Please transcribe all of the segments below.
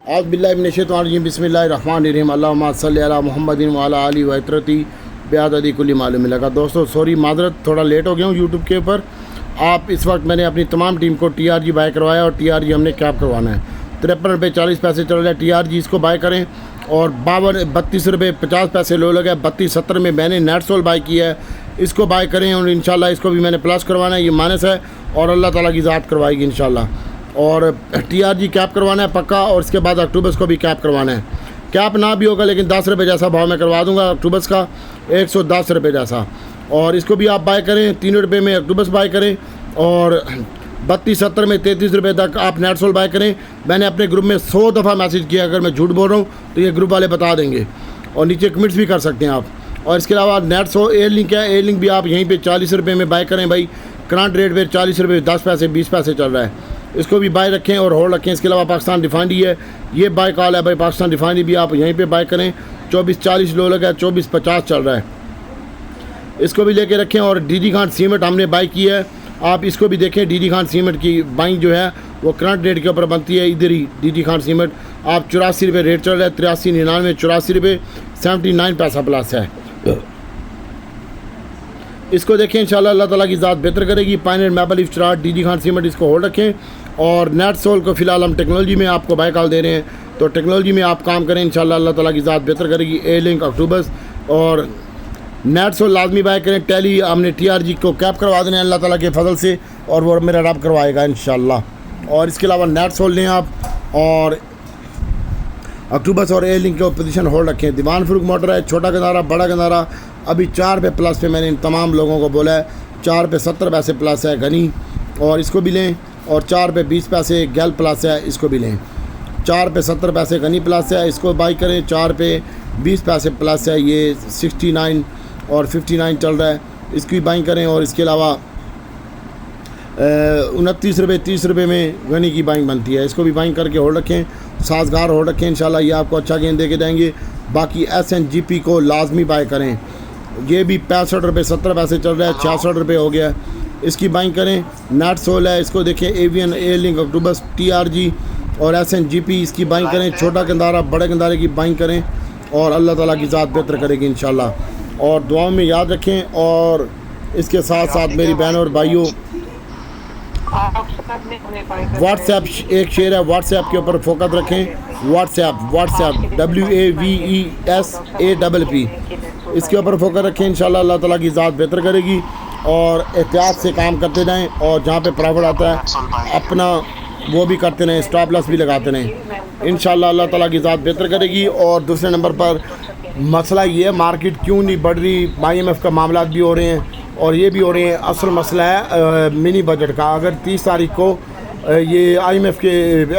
आज़ बिल्लाहि मिनश्शैतानिर्रजीम बिस्मिल्लाहिर्रहमानिर्रहीम अल्लाहुम्मा सल्लि अला मुहम्मदिन व अला आलिहि व इत्रती बिअददी कुल्ली मालूम लगा। दोस्तों सॉरी माजरत, थोड़ा लेट हो गया हूँ यूट्यूब के ऊपर। आप इस वक्त मैंने अपनी तमाम टीम को TRG बाय करवाया और TRG हमने कैप करवाना है। 53 रुपये 40 पैसे चल रहा है। TRG इसको बाय करें और 32 रुपये 50 पैसे लो लगा। 32.70 में मैंने नेटसोल बाय किया है, इसको बाय करें और इंशाल्लाह इसको भी मैंने प्लस करवाना है। ये माइनस है और अल्लाह ताला की ज़ात करवाएगी इंशाल्लाह। और TRG कैप करवाना है पक्का, और इसके बाद अक्टूबस को भी कैप करवाना है। कैप ना भी होगा लेकिन 10 रुपये जैसा भाव मैं करवा दूंगा अक्टूबस का, 110 रुपये जैसा। और इसको भी आप बाय करें, 3 रुपये में अक्टूबस बाय करें और 32.70 में 33 रुपये तक आप नेटसोल बाय करें। मैंने अपने ग्रुप में 100 दफ़ा मैसेज किया, अगर मैं झूठ बोल रहा हूँ तो ये ग्रुप वाले बता देंगे, और नीचे कमेंट्स भी कर सकते हैं आप। और इसके अलावा नेटसोल एयर लिंक है, एयर लिंक भी आप यहीं पे 40 रुपये में बाय करें भाई। करंट रेट पे 40 रुपये 10 पैसे 20 पैसे चल रहा है, इसको भी बाय रखें और होल्ड रखें। इसके अलावा पाकिस्तान रिफाइनरी है, ये बाय कॉल है भाई। पाकिस्तान रिफाइनरी भी आप यहीं पे बाय करें। 24.40 लो लगा, 24.50 चल रहा है, इसको भी लेके रखें। और DD खान सीमेंट हमने बाय की है, आप इसको भी देखें। DD खान सीमेंट की बाइंग जो है वो करंट रेट के ऊपर बनती है। इधर ही DD खान सीमेंट आप 84 रुपये रेट चल रहा है, 83.99 84 रुपये 79 पैसा प्लस है। इसको देखें इंशाल्लाह अल्लाह ताला की ज़ात बेहतर करेगी। Pioneer maple leaf Cherat DD Khan cement, इसको होल्ड रखें। और नेटसोल को फ़िलहाल हम टेक्नोलॉजी में आपको बाय कॉल दे रहे हैं, तो टेक्नोलॉजी में आप काम करें इंशाल्लाह अल्लाह ताला की ज़ात बेहतर करेगी। एयर लिंक अक्टूबस और नेटसोल लाजमी बाय करें। टैली हमने TRG को कैप करवा देना है अल्लाह ताला के फजल से, और वो मेरा रब करवाएगा इंशाल्लाह। और इसके अलावा नेटसोल लें आप, और अक्टूबस और एयर लिंक को पोजीशन होल्ड रखें। दीवान फरूक मोटर है, छोटा गंदारा बड़ा गंदारा अभी 4 रुपये प्लस पे मैंने इन तमाम लोगों को बोला है। 4 रुपये 70 पैसे प्लस है गनी, और इसको भी लें। और 4 रुपये 20 पैसे गैल प्लस है, इसको भी लें। 4 रुपये 70 पैसे गनी प्लस है, इसको बाई करें। 4 रुपये 20 पैसे प्लस है, ये 69 और 59 चल रहा है, इसकी बाई करें। और इसके अलावा 29 रुपये 30 रुपये में गनी की बाइंग बनती है, इसको भी बाइंग करके होल्ड रखें। साजगार होल्ड रखें इंशाल्लाह, ये आपको अच्छा गेंद दे के देंगे। बाकी SNGP को लाजमी बाय करें, ये भी 65 रुपये 70 पैसे चल रहा है, 66 रुपये हो गया, इसकी बाइंग करें। नेटसोल है, इसको देखें। एवियन, एयर लिंक, अक्टूबस, TRG और SNGP, इसकी बाइंग करें। छोटा गंदारा बड़े गंदारे की बाइंग करें और अल्लाह ताला की ज़ात बेहतर करेगी इंशाल्लाह। और दुआओं में याद रखें। और इसके साथ साथ मेरी बहनों और भाइयों, व्हाट्सएप एक शेयर है, व्हाट्सएप के ऊपर फोकस रखें। व्हाट्सएप WAVESAPP, इसके ऊपर फोकस रखें इंशाल्लाह अल्लाह ताला की ज़ात बेहतर करेगी। और एहतियात से काम करते रहें, और जहाँ पे प्रॉफिट आता है अपना वो भी करते रहें, स्टॉप लॉस भी लगाते रहें इंशाल्लाह अल्लाह ताला की ज़ात बेहतर करेगी। और दूसरे नंबर पर मसला ये है, मार्केट क्यों नहीं बढ़ रही। IMF का मामला भी हो रहे हैं और ये भी हो रहे हैं। असल मसला है मिनी बजट का। अगर 30 तारीख को ये IMF के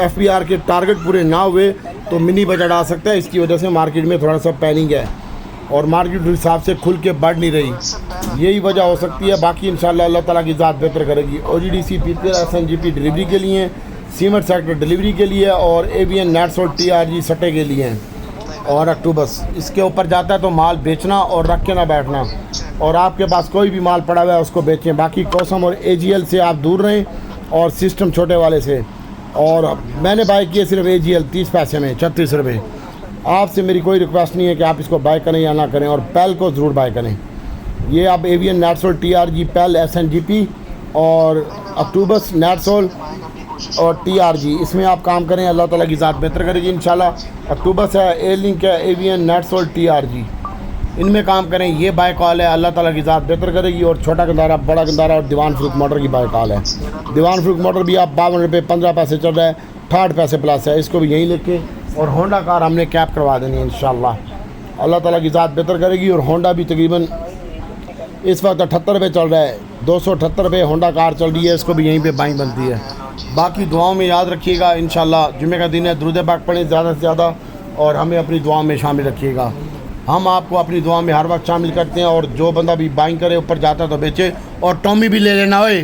FBR के टारगेट पूरे ना हुए तो मिनी बजट आ सकता है। इसकी वजह से मार्केट में थोड़ा सा पैनिक है और मार्केट उस हिसाब से खुल के बढ़ नहीं रही, यही वजह हो सकती है। बाकी इंशाल्लाह अल्लाह ताला की ज़ात बेहतर करेगी। OGDC PPL SNGP डिलीवरी के लिए, सीमेंट सेक्टर डिलीवरी के लिए, और AVN नेटसोल TRG सट्टे के लिए हैं। और अक्टूबस इसके ऊपर जाता है तो माल बेचना और रख के ना बैठना, और आपके पास कोई भी माल पड़ा हुआ है उसको बेचें। बाकी कोसम और AGL से आप दूर रहें, और सिस्टम छोटे वाले से। और मैंने बाय किए सिर्फ AGL 30 पैसे में 36 रुपये। आपसे मेरी कोई रिक्वेस्ट नहीं है कि आप इसको बाय करें या ना करें, और पैल को ज़रूर बाय करें। ये आप AVN नेटसोल TRG पैल SNGP और अक्टूबस नेटसोल और TRG, इसमें आप काम करें, अल्लाह ताला की ज़ात बेहतर करेगी इंशाल्लाह। अक्टूबस है, एयर लिंक है, AVN नेटसोल TRG, इनमें काम करें। ये बाय कॉल है, अल्लाह ताला की ज़ात बेहतर करेगी। और छोटा गंदारा बड़ा गंदारा और दीवान फ्रूक मोटर की बाय कॉल है। दीवान फ्रूक मोटर भी आप 52 रुपये 15 पैसे चल रहा है, 60 पैसे प्लस है, इसको भी यहीं लेके। और होंडा कार हमने कैप करवा देनी है इंशाल्लाह, अल्लाह ताला की ज़ात बेहतर करेगी। और होंडा भी तकरीबन इस वक्त 78 रुपये चल रहा है, 278 रुपये होंडा कार चल रही है, इसको भी यहीं पे बाइंग बनती है। बाकी दुआओं में याद रखिएगा इंशाल्लाह। जुमे का दिन है, दुरूद पाक पढ़ें ज़्यादा से ज़्यादा, और हमें अपनी दुआओं में शामिल रखिएगा। हम आपको अपनी दुआ में हर वक्त शामिल करते हैं। और जो बंदा भी बाइंग करे ऊपर जाता तो बेचे। और टॉमी भी ले लेना ओए।